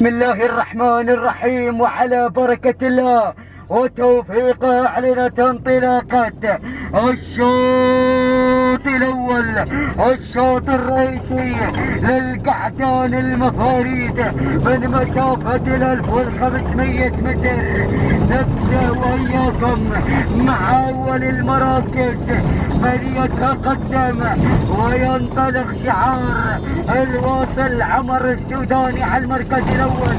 بسم الله الرحمن الرحيم، وعلى بركة الله وتوفيقه أعلنت انطلاقة الشوط الأول، الشوط الرئيسي للقعدان المفاريد من مسافة 1500 متر. نبدأ وإياكم مع أول المراكز من يتقدم وينطلق شعار الواصل عمر السوداني على المركز الأول.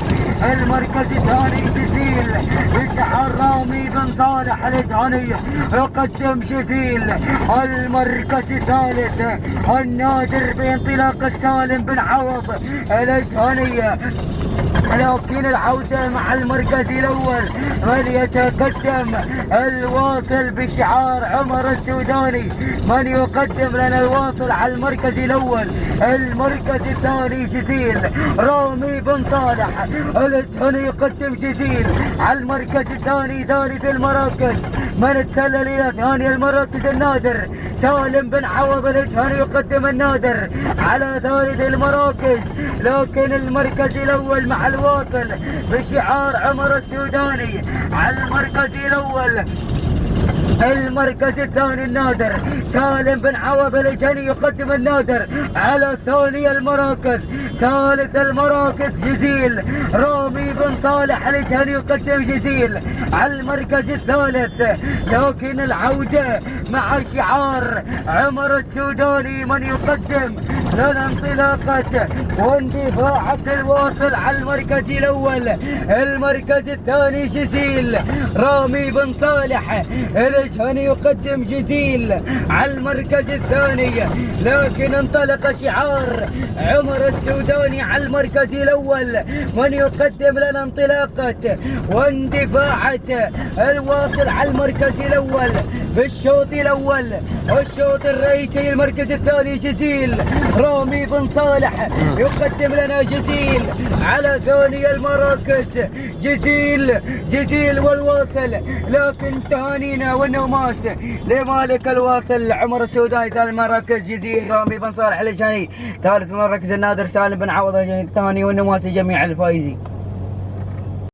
المركز الثاني جزيل بشعار رامي بن صالح الجهني يقدم جزيل. المركز الثالث النادر بانطلاقة سالم بن عوض الجهني. لكن العودة مع المركز الأول من يتقدم الواصل بشعار عمر السوداني، من يقدم لنا الواصل على المركز الأول. المركز الثاني جزيل رامي بن صالح الجهني يقدم جزيل على المركز الثاني. ثالث المراكز من تسلل إلى ثاني المراكز النادر سالم بن عوض الجهني يقدم النادر على ثالث المراكز. لكن المركز الأول مع الواصل بشعار عمر السوداني على المركز الأول. المركز الثاني النادر سالم بن عوض الجهني يقدم النادر على ثاني المراكز. ثالث المراكز جزيل رامي بن صالح الجهني يقدم جزيل على المركز الثالث. لكن العودة مع شعار عمر السوداني من يقدم لنا انطلاقة واندفاعة الواصل على المركز الأول. المركز الثاني جزيل رامي بن صالح الجهني يقدم جزيل على المركز الثاني. لكن انطلق شعار عمر السوداني على المركز الأول من يقدم لنا انطلاقة واندفاعة الواصل على المركز الأول بالشوط الأول. الشوط الرئيسي المركز الثاني جزيل رامي بن صالح يقدم لنا جزيل على ثاني المراكز. جزيل والواصل. لكن تهانينا والنوماس لمالك الواصل عمر السوداني. ثالث المراكز جزيل رامي بن صالح الجهني. ثالث المراكز النادر سالم بن عوض الجهني. الثاني والنوماس لجميع الفائزين.